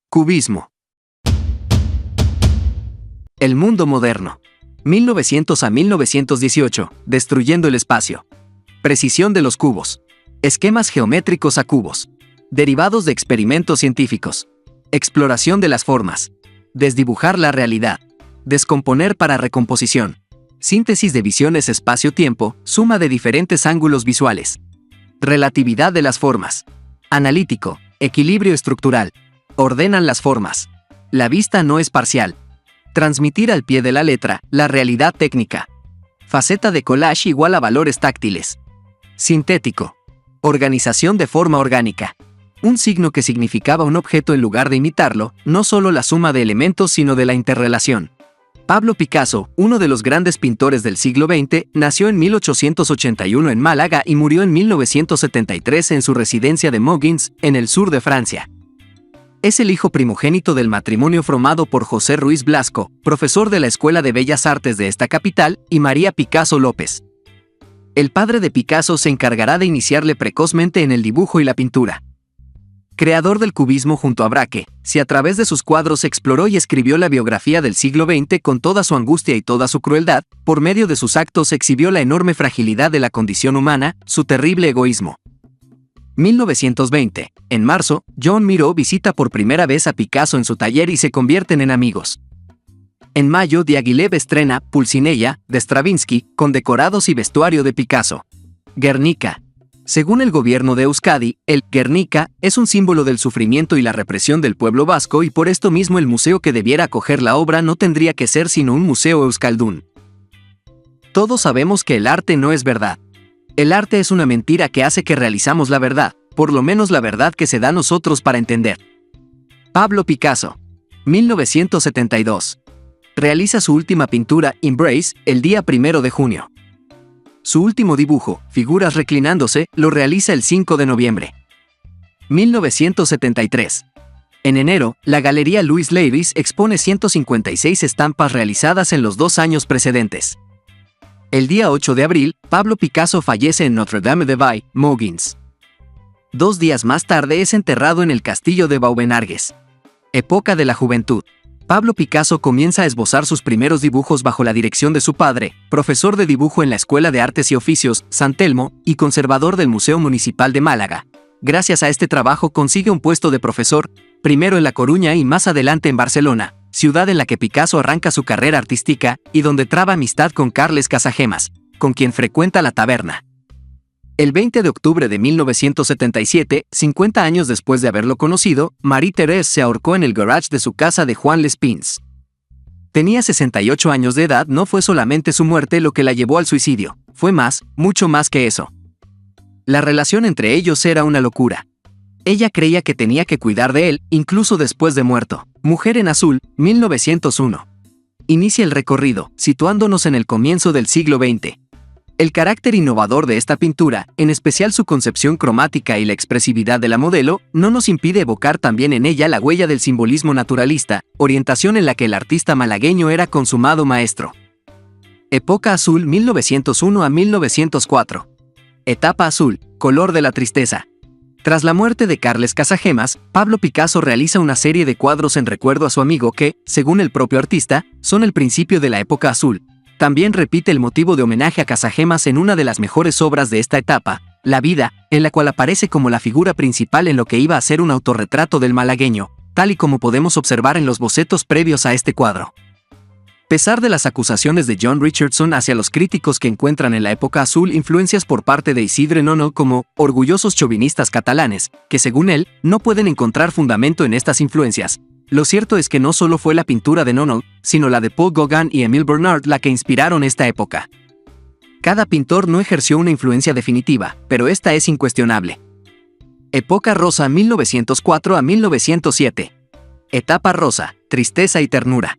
Cubismo. El mundo moderno. 1900 a 1918, destruyendo el espacio. Precisión de los cubos. Esquemas geométricos a cubos. Derivados de experimentos científicos. Exploración de las formas. Desdibujar la realidad. Descomponer para recomposición. Síntesis de visiones espacio-tiempo, suma de diferentes ángulos visuales. Relatividad de las formas. Analítico, equilibrio estructural. Ordenan las formas. La vista no es parcial. Transmitir al pie de la letra, la realidad técnica. Faceta de collage igual a valores táctiles. Sintético. Organización de forma orgánica. Un signo que significaba un objeto en lugar de imitarlo, no solo la suma de elementos sino de la interrelación. Pablo Picasso, uno de los grandes pintores del siglo XX, nació en 1881 en Málaga y murió en 1973 en su residencia de Mougins, en el sur de Francia. Es el hijo primogénito del matrimonio formado por José Ruiz Blasco, profesor de la Escuela de Bellas Artes de esta capital, y María Picasso López. El padre de Picasso se encargará de iniciarle precozmente en el dibujo y la pintura. Creador del cubismo junto a Braque, si a través de sus cuadros exploró y escribió la biografía del siglo XX con toda su angustia y toda su crueldad, por medio de sus actos exhibió la enorme fragilidad de la condición humana, su terrible egoísmo. 1920. En marzo, John Miró visita por primera vez a Picasso en su taller y se convierten en amigos. En mayo, Diaghilev estrena Pulcinella, de Stravinsky, con decorados y vestuario de Picasso. Guernica. Según el gobierno de Euskadi, el Guernica es un símbolo del sufrimiento y la represión del pueblo vasco y por esto mismo el museo que debiera acoger la obra no tendría que ser sino un museo euskaldún. Todos sabemos que el arte no es verdad. El arte es una mentira que hace que realizamos la verdad, por lo menos la verdad que se da a nosotros para entender. Pablo Picasso. 1972. Realiza su última pintura, Embrace, el día 1 de junio. Su último dibujo, Figuras reclinándose, lo realiza el 5 de noviembre. 1973. En enero, la Galería Louis Leiris expone 156 estampas realizadas en los 2 años precedentes. El día 8 de abril, Pablo Picasso fallece en Notre-Dame-de-Vai, Mougins. 2 días más tarde es enterrado en el castillo de Vaubenargues. Época de la juventud. Pablo Picasso comienza a esbozar sus primeros dibujos bajo la dirección de su padre, profesor de dibujo en la Escuela de Artes y Oficios, San Telmo, y conservador del Museo Municipal de Málaga. Gracias a este trabajo consigue un puesto de profesor, primero en La Coruña y más adelante en Barcelona, ciudad en la que Picasso arranca su carrera artística y donde traba amistad con Carles Casagemas, con quien frecuenta la taberna. El 20 de octubre de 1977, 50 años después de haberlo conocido, Marie-Thérèse se ahorcó en el garage de su casa de Juan Lespins. Tenía 68 años de edad. No fue solamente su muerte lo que la llevó al suicidio, fue más, mucho más que eso. La relación entre ellos era una locura. Ella creía que tenía que cuidar de él, incluso después de muerto. Mujer en azul, 1901. Inicia el recorrido, situándonos en el comienzo del siglo XX. El carácter innovador de esta pintura, en especial su concepción cromática y la expresividad de la modelo, no nos impide evocar también en ella la huella del simbolismo naturalista, orientación en la que el artista malagueño era consumado maestro. Época azul 1901 a 1904. Etapa azul, color de la tristeza. Tras la muerte de Carles Casagemas, Pablo Picasso realiza una serie de cuadros en recuerdo a su amigo que, según el propio artista, son el principio de la época azul. También repite el motivo de homenaje a Casagemas en una de las mejores obras de esta etapa, La vida, en la cual aparece como la figura principal en lo que iba a ser un autorretrato del malagueño, tal y como podemos observar en los bocetos previos a este cuadro. Pesar de las acusaciones de John Richardson hacia los críticos que encuentran en la época azul influencias por parte de Isidre Nono como orgullosos chauvinistas catalanes, que según él, no pueden encontrar fundamento en estas influencias. Lo cierto es que no solo fue la pintura de Nono, sino la de Paul Gauguin y Émile Bernard la que inspiraron esta época. Cada pintor no ejerció una influencia definitiva, pero esta es incuestionable. Época rosa 1904 a 1907. Etapa rosa, tristeza y ternura.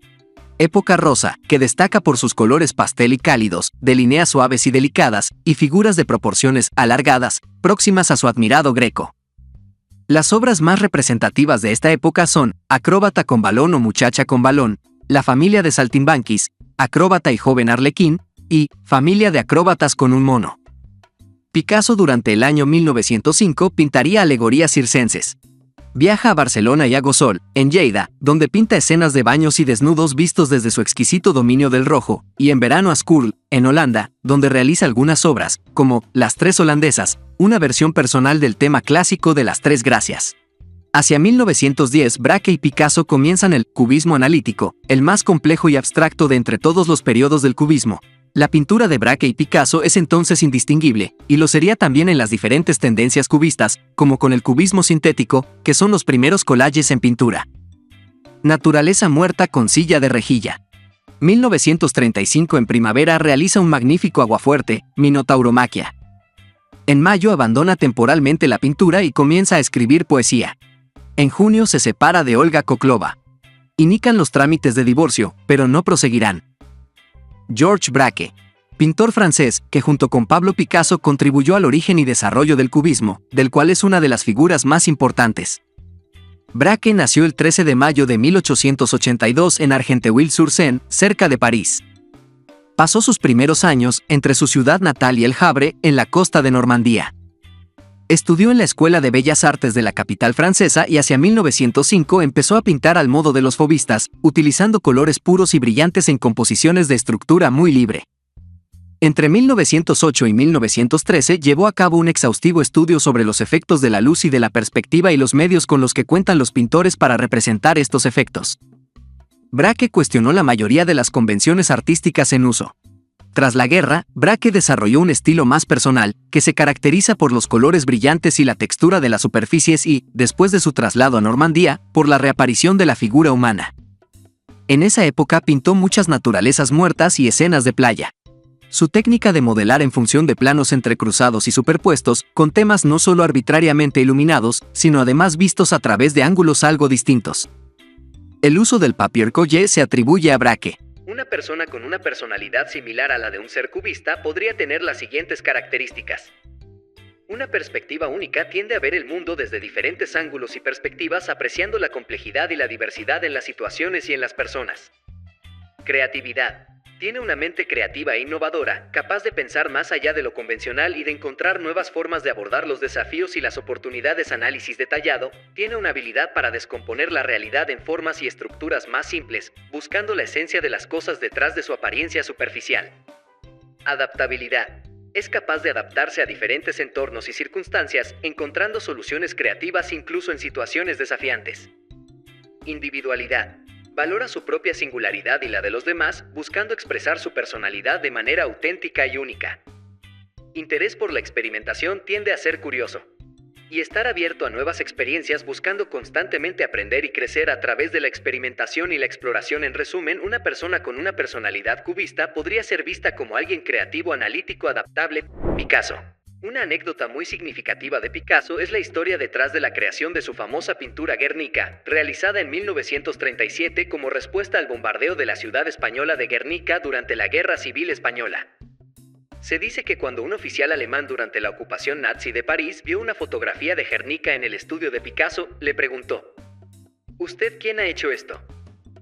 Época rosa, que destaca por sus colores pastel y cálidos, de líneas suaves y delicadas, y figuras de proporciones alargadas, próximas a su admirado Greco. Las obras más representativas de esta época son Acróbata con balón o Muchacha con balón, La familia de Saltimbanquis, Acróbata y joven arlequín, y Familia de acróbatas con un mono. Picasso durante el año 1905 pintaría alegorías circenses. Viaja a Barcelona y a Gossol, en Lleida, donde pinta escenas de baños y desnudos vistos desde su exquisito dominio del rojo, y en verano a Schorl, en Holanda, donde realiza algunas obras, como Las Tres Holandesas, una versión personal del tema clásico de las Tres Gracias. Hacia 1910, Braque y Picasso comienzan el cubismo analítico, el más complejo y abstracto de entre todos los periodos del cubismo. La pintura de Braque y Picasso es entonces indistinguible, y lo sería también en las diferentes tendencias cubistas, como con el cubismo sintético, que son los primeros collages en pintura. Naturaleza muerta con silla de rejilla. 1935 en primavera realiza un magnífico aguafuerte, Minotauromaquia. En mayo abandona temporalmente la pintura y comienza a escribir poesía. En junio se separa de Olga Koklova. Inician los trámites de divorcio, pero no proseguirán. Georges Braque, pintor francés que junto con Pablo Picasso contribuyó al origen y desarrollo del cubismo, del cual es una de las figuras más importantes. Braque nació el 13 de mayo de 1882 en Argenteuil-sur-Seine, cerca de París. Pasó sus primeros años entre su ciudad natal y El Havre, en la costa de Normandía. Estudió en la Escuela de Bellas Artes de la capital francesa y hacia 1905 empezó a pintar al modo de los faubistas, utilizando colores puros y brillantes en composiciones de estructura muy libre. Entre 1908 y 1913 llevó a cabo un exhaustivo estudio sobre los efectos de la luz y de la perspectiva y los medios con los que cuentan los pintores para representar estos efectos. Braque cuestionó la mayoría de las convenciones artísticas en uso. Tras la guerra, Braque desarrolló un estilo más personal, que se caracteriza por los colores brillantes y la textura de las superficies y, después de su traslado a Normandía, por la reaparición de la figura humana. En esa época pintó muchas naturalezas muertas y escenas de playa. Su técnica de modelar en función de planos entrecruzados y superpuestos, con temas no solo arbitrariamente iluminados, sino además vistos a través de ángulos algo distintos. El uso del papier-collé se atribuye a Braque. Una persona con una personalidad similar a la de un ser cubista podría tener las siguientes características. Una perspectiva única tiende a ver el mundo desde diferentes ángulos y perspectivas, apreciando la complejidad y la diversidad en las situaciones y en las personas. Creatividad. Tiene una mente creativa e innovadora, capaz de pensar más allá de lo convencional y de encontrar nuevas formas de abordar los desafíos y las oportunidades. Análisis detallado. Tiene una habilidad para descomponer la realidad en formas y estructuras más simples, buscando la esencia de las cosas detrás de su apariencia superficial. Adaptabilidad. Es capaz de adaptarse a diferentes entornos y circunstancias, encontrando soluciones creativas incluso en situaciones desafiantes. Individualidad. Valora su propia singularidad y la de los demás, buscando expresar su personalidad de manera auténtica y única. Interés por la experimentación. Tiende a ser curioso y estar abierto a nuevas experiencias, buscando constantemente aprender y crecer a través de la experimentación y la exploración. En resumen, una persona con una personalidad cubista podría ser vista como alguien creativo, analítico, adaptable. Picasso. Una anécdota muy significativa de Picasso es la historia detrás de la creación de su famosa pintura Guernica, realizada en 1937 como respuesta al bombardeo de la ciudad española de Guernica durante la Guerra Civil Española. Se dice que cuando un oficial alemán durante la ocupación nazi de París vio una fotografía de Guernica en el estudio de Picasso, le preguntó: ¿Usted quién ha hecho esto?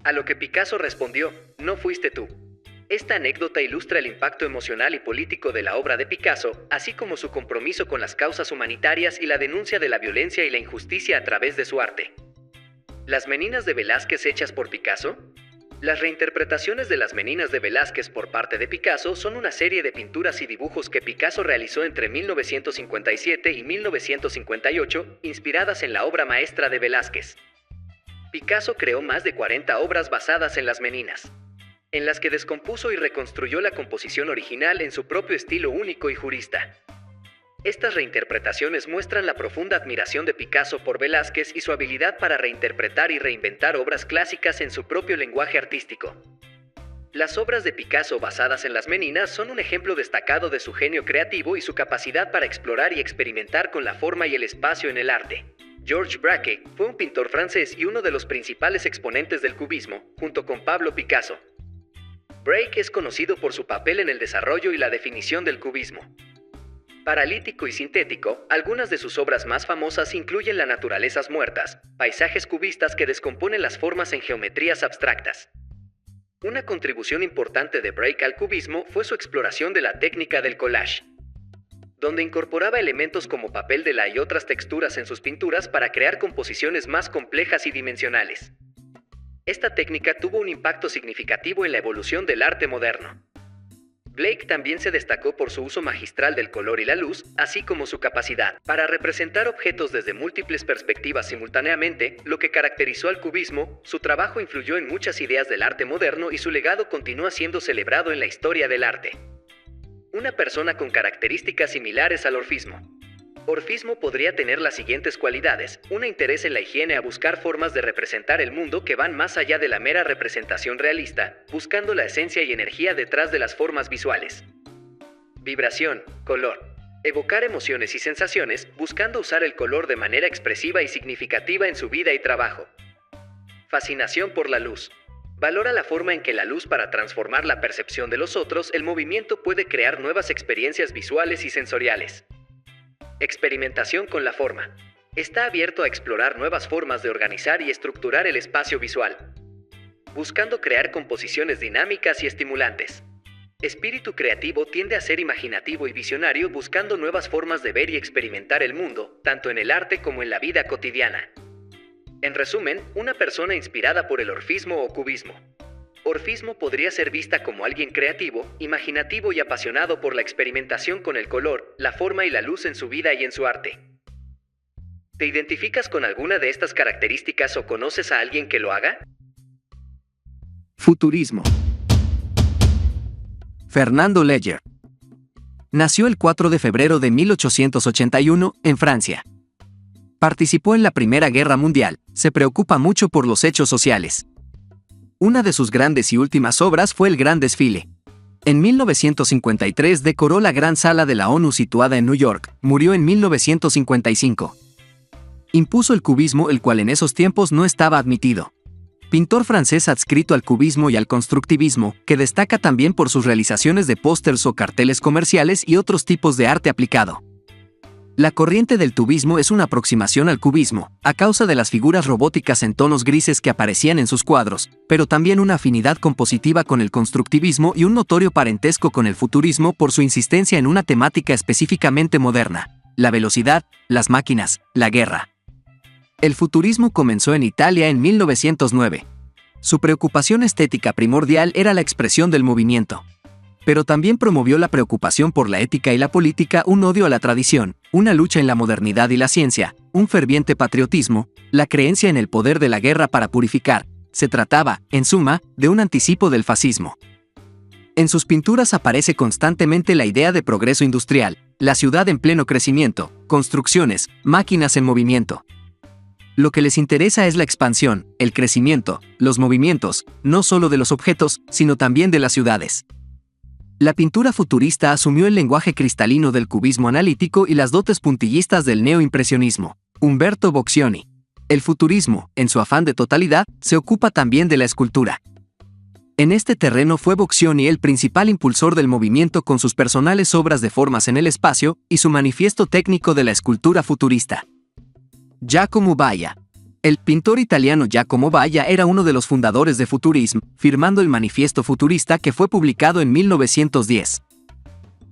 A lo que Picasso respondió: no fuiste tú. Esta anécdota ilustra el impacto emocional y político de la obra de Picasso, así como su compromiso con las causas humanitarias y la denuncia de la violencia y la injusticia a través de su arte. ¿Las Meninas de Velázquez hechas por Picasso? Las reinterpretaciones de las Meninas de Velázquez por parte de Picasso son una serie de pinturas y dibujos que Picasso realizó entre 1957 y 1958, inspiradas en la obra maestra de Velázquez. Picasso creó más de 40 obras basadas en las Meninas, en las que descompuso y reconstruyó la composición original en su propio estilo único y jurista. Estas reinterpretaciones muestran la profunda admiración de Picasso por Velázquez y su habilidad para reinterpretar y reinventar obras clásicas en su propio lenguaje artístico. Las obras de Picasso basadas en las Meninas son un ejemplo destacado de su genio creativo y su capacidad para explorar y experimentar con la forma y el espacio en el arte. Georges Braque fue un pintor francés y uno de los principales exponentes del cubismo, junto con Pablo Picasso. Braque es conocido por su papel en el desarrollo y la definición del cubismo. Paralítico y sintético, algunas de sus obras más famosas incluyen las naturalezas muertas, paisajes cubistas que descomponen las formas en geometrías abstractas. Una contribución importante de Braque al cubismo fue su exploración de la técnica del collage. donde incorporaba elementos como papel de la y otras texturas en sus pinturas para crear composiciones más complejas y dimensionales. Esta técnica tuvo un impacto significativo en la evolución del arte moderno. Blake también se destacó por su uso magistral del color y la luz, así como su capacidad para representar objetos desde múltiples perspectivas simultáneamente, lo que caracterizó al cubismo. Su trabajo influyó en muchas ideas del arte moderno y su legado continúa siendo celebrado en la historia del arte. Una persona con características similares al orfismo. Orfismo podría tener las siguientes cualidades: un interés en la higiene a buscar formas de representar el mundo que van más allá de la mera representación realista, buscando la esencia y energía detrás de las formas visuales. Vibración, color. Evocar emociones y sensaciones, buscando usar el color de manera expresiva y significativa en su vida y trabajo. Fascinación por la luz. Valora la forma en que la luz para transformar la percepción de los otros. El movimiento puede crear nuevas experiencias visuales y sensoriales. Experimentación con la forma. Está abierto a explorar nuevas formas de organizar y estructurar el espacio visual, buscando crear composiciones dinámicas y estimulantes. Espíritu creativo tiende a ser imaginativo y visionario, buscando nuevas formas de ver y experimentar el mundo, tanto en el arte como en la vida cotidiana. En resumen, una persona inspirada por el orfismo o cubismo. Orfismo podría ser vista como alguien creativo, imaginativo y apasionado por la experimentación con el color, la forma y la luz en su vida y en su arte. ¿Te identificas con alguna de estas características o conoces a alguien que lo haga? Futurismo. Fernando Léger. Nació el 4 de febrero de 1881 en Francia. Participó en la Primera Guerra Mundial, se preocupa mucho por los hechos sociales. Una de sus grandes y últimas obras fue El Gran Desfile. En 1953 decoró la Gran Sala de la ONU situada en New York, murió en 1955. Impuso el cubismo, el cual en esos tiempos no estaba admitido. Pintor francés adscrito al cubismo y al constructivismo, que destaca también por sus realizaciones de pósters o carteles comerciales y otros tipos de arte aplicado. La corriente del tubismo es una aproximación al cubismo, a causa de las figuras robóticas en tonos grises que aparecían en sus cuadros, pero también una afinidad compositiva con el constructivismo y un notorio parentesco con el futurismo por su insistencia en una temática específicamente moderna: la velocidad, las máquinas, la guerra. El futurismo comenzó en Italia en 1909. Su preocupación estética primordial era la expresión del movimiento. Pero también promovió la preocupación por la ética y la política, un odio a la tradición, una lucha en la modernidad y la ciencia, un ferviente patriotismo, la creencia en el poder de la guerra para purificar. Se trataba, en suma, de un anticipo del fascismo. En sus pinturas aparece constantemente la idea de progreso industrial, la ciudad en pleno crecimiento, construcciones, máquinas en movimiento. Lo que les interesa es la expansión, el crecimiento, los movimientos, no solo de los objetos, sino también de las ciudades. La pintura futurista asumió el lenguaje cristalino del cubismo analítico y las dotes puntillistas del neoimpresionismo. Umberto Boccioni. El futurismo, en su afán de totalidad, se ocupa también de la escultura. En este terreno fue Boccioni el principal impulsor del movimiento con sus personales obras de formas en el espacio y su manifiesto técnico de la escultura futurista. Giacomo Baia. El pintor italiano Giacomo Baia era uno de los fundadores de Futurism, firmando el Manifiesto Futurista que fue publicado en 1910.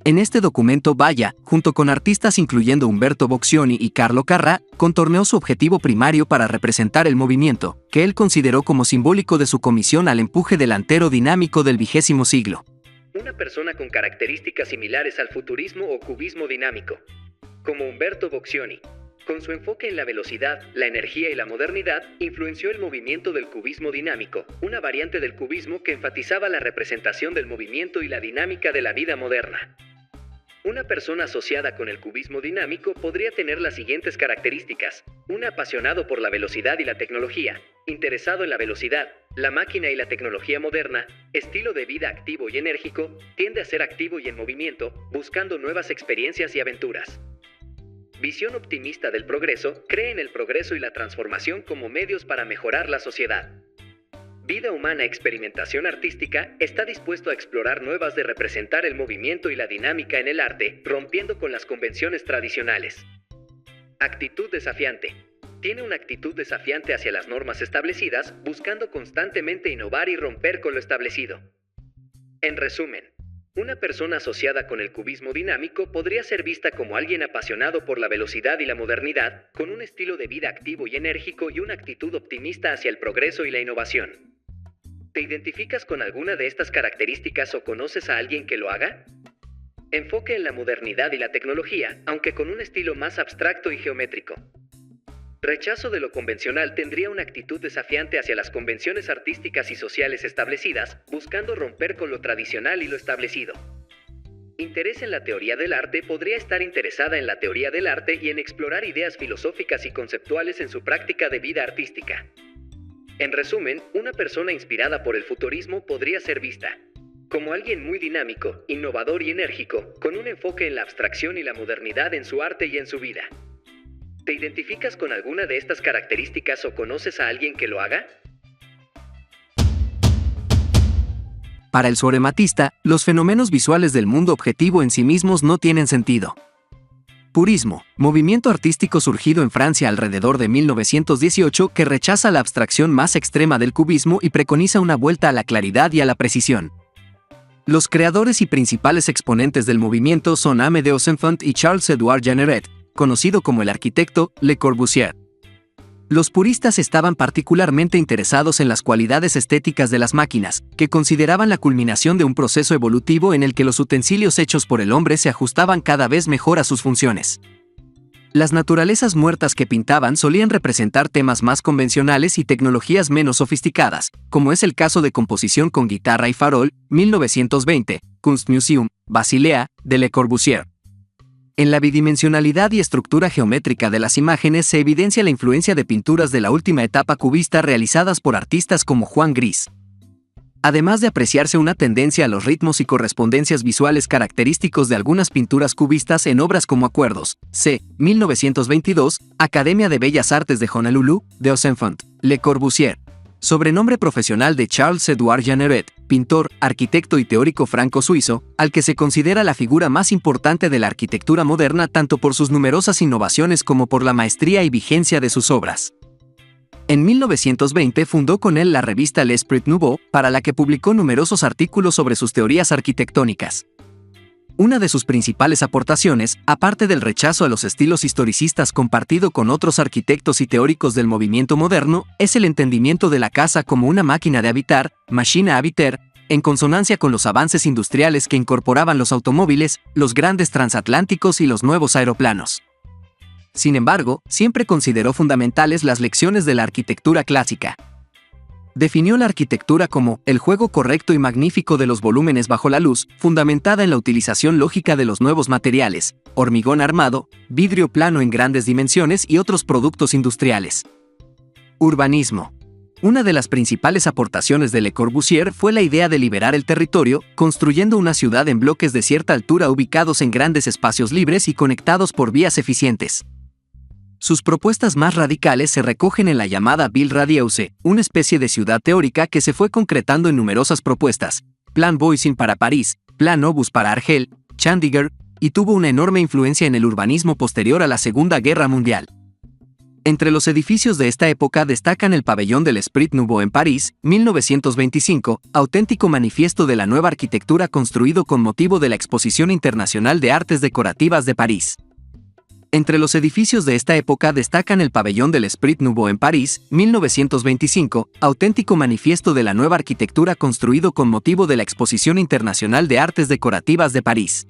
En este documento Baia, junto con artistas incluyendo Umberto Boccioni y Carlo Carrà, contorneó su objetivo primario para representar el movimiento, que él consideró como simbólico de su comisión al empuje delantero dinámico del XX siglo. Una persona con características similares al futurismo o cubismo dinámico, como Umberto Boccioni, con su enfoque en la velocidad, la energía y la modernidad, influenció el movimiento del cubismo dinámico, una variante del cubismo que enfatizaba la representación del movimiento y la dinámica de la vida moderna. Una persona asociada con el cubismo dinámico podría tener las siguientes características: un apasionado por la velocidad y la tecnología, interesado en la velocidad, la máquina y la tecnología moderna, estilo de vida activo y enérgico, tiende a ser activo y en movimiento, buscando nuevas experiencias y aventuras. Visión optimista del progreso, cree en el progreso y la transformación como medios para mejorar la sociedad. Vida humana, experimentación artística, está dispuesto a explorar nuevas de representar el movimiento y la dinámica en el arte, rompiendo con las convenciones tradicionales. Actitud desafiante. Tiene una actitud desafiante hacia las normas establecidas, buscando constantemente innovar y romper con lo establecido. En resumen, Una persona asociada con el cubismo dinámico podría ser vista como alguien apasionado por la velocidad y la modernidad, con un estilo de vida activo y enérgico y una actitud optimista hacia el progreso y la innovación. ¿Te identificas con alguna de estas características o conoces a alguien que lo haga? Enfoque en la modernidad y la tecnología, aunque con un estilo más abstracto y geométrico. Rechazo de lo convencional tendría una actitud desafiante hacia las convenciones artísticas y sociales establecidas, buscando romper con lo tradicional y lo establecido. Interés en la teoría del arte podría estar interesada en la teoría del arte y en explorar ideas filosóficas y conceptuales en su práctica de vida artística. En resumen, una persona inspirada por el futurismo podría ser vista como alguien muy dinámico, innovador y enérgico, con un enfoque en la abstracción y la modernidad en su arte y en su vida. ¿Te identificas con alguna de estas características o conoces a alguien que lo haga? Para el suprematista, los fenómenos visuales del mundo objetivo en sí mismos no tienen sentido. Purismo, movimiento artístico surgido en Francia alrededor de 1918 que rechaza la abstracción más extrema del cubismo y preconiza una vuelta a la claridad y a la precisión. Los creadores y principales exponentes del movimiento son Amédée Cézanne y Charles-Édouard Jeanneret, conocido como el arquitecto Le Corbusier. Los puristas estaban particularmente interesados en las cualidades estéticas de las máquinas, que consideraban la culminación de un proceso evolutivo en el que los utensilios hechos por el hombre se ajustaban cada vez mejor a sus funciones. Las naturalezas muertas que pintaban solían representar temas más convencionales y tecnologías menos sofisticadas, como es el caso de Composición con guitarra y farol, 1920, Kunstmuseum, Basilea, de Le Corbusier. En la bidimensionalidad y estructura geométrica de las imágenes se evidencia la influencia de pinturas de la última etapa cubista realizadas por artistas como Juan Gris. Además de apreciarse una tendencia a los ritmos y correspondencias visuales característicos de algunas pinturas cubistas en obras como Acuerdos, c. 1922, Academia de Bellas Artes de Honolulu, de Cézanne, Le Corbusier. Sobrenombre profesional de Charles-Édouard Jeanneret, pintor, arquitecto y teórico franco-suizo, al que se considera la figura más importante de la arquitectura moderna tanto por sus numerosas innovaciones como por la maestría y vigencia de sus obras. En 1920 fundó con él la revista L'Esprit Nouveau, para la que publicó numerosos artículos sobre sus teorías arquitectónicas. Una de sus principales aportaciones, aparte del rechazo a los estilos historicistas compartido con otros arquitectos y teóricos del movimiento moderno, es el entendimiento de la casa como una máquina de habitar, machine à habiter, en consonancia con los avances industriales que incorporaban los automóviles, los grandes transatlánticos y los nuevos aeroplanos. Sin embargo, siempre consideró fundamentales las lecciones de la arquitectura clásica. Definió la arquitectura como el juego correcto y magnífico de los volúmenes bajo la luz, fundamentada en la utilización lógica de los nuevos materiales, hormigón armado, vidrio plano en grandes dimensiones y otros productos industriales. Urbanismo. Una de las principales aportaciones de Le Corbusier fue la idea de liberar el territorio, construyendo una ciudad en bloques de cierta altura ubicados en grandes espacios libres y conectados por vías eficientes. Sus propuestas más radicales se recogen en la llamada Ville Radieuse, una especie de ciudad teórica que se fue concretando en numerosas propuestas, Plan Voisin para París, Plan Obus para Argel, Chandigarh, y tuvo una enorme influencia en el urbanismo posterior a la Segunda Guerra Mundial. Entre los edificios de esta época destacan el Pabellón del Esprit Nouveau en París, 1925, auténtico manifiesto de la nueva arquitectura construido con motivo de la Exposición Internacional de Artes Decorativas de París. Entre los edificios de esta época destacan el Pabellón del Esprit Nouveau en París, 1925, auténtico manifiesto de la nueva arquitectura construido con motivo de la Exposición Internacional de Artes Decorativas de París.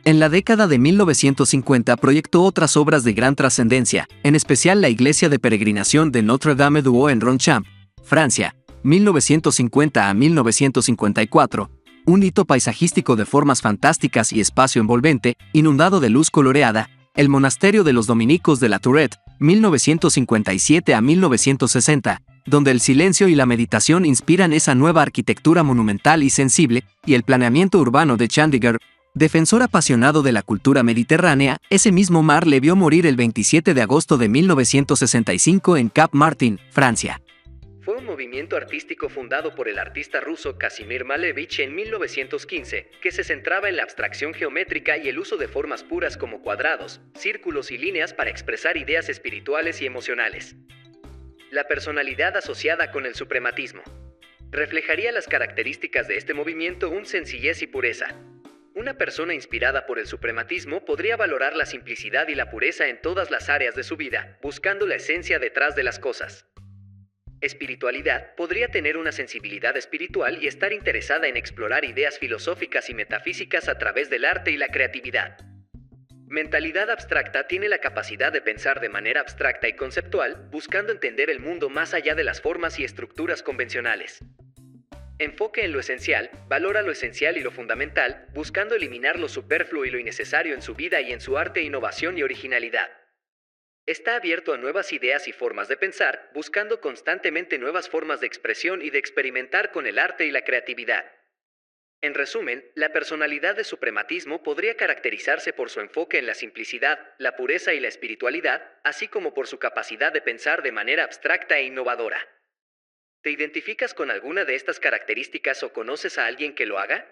En la década de 1950 proyectó otras obras de gran trascendencia, en especial la Iglesia de Peregrinación de Notre-Dame-du-Haut en Ronchamp, Francia, 1950 a 1954, un hito paisajístico de formas fantásticas y espacio envolvente, inundado de luz coloreada. El Monasterio de los Dominicos de la Tourette, 1957 a 1960, donde el silencio y la meditación inspiran esa nueva arquitectura monumental y sensible, y el planeamiento urbano de Chandigarh. Defensor apasionado de la cultura mediterránea, ese mismo mar le vio morir el 27 de agosto de 1965 en Cap Martin, Francia. Fue un movimiento artístico fundado por el artista ruso Kazimir Malevich en 1915, que se centraba en la abstracción geométrica y el uso de formas puras como cuadrados, círculos y líneas para expresar ideas espirituales y emocionales. La personalidad asociada con el suprematismo. Reflejaría las características de este movimiento un sencillez y pureza. Una persona inspirada por el suprematismo podría valorar la simplicidad y la pureza en todas las áreas de su vida, buscando la esencia detrás de las cosas. Espiritualidad podría tener una sensibilidad espiritual y estar interesada en explorar ideas filosóficas y metafísicas a través del arte y la creatividad. Mentalidad abstracta tiene la capacidad de pensar de manera abstracta y conceptual, buscando entender el mundo más allá de las formas y estructuras convencionales. Enfoque en lo esencial, valora lo esencial y lo fundamental, buscando eliminar lo superfluo y lo innecesario en su vida y en su arte, innovación y originalidad. Está abierto a nuevas ideas y formas de pensar, buscando constantemente nuevas formas de expresión y de experimentar con el arte y la creatividad. En resumen, la personalidad de suprematismo podría caracterizarse por su enfoque en la simplicidad, la pureza y la espiritualidad, así como por su capacidad de pensar de manera abstracta e innovadora. ¿Te identificas con alguna de estas características o conoces a alguien que lo haga?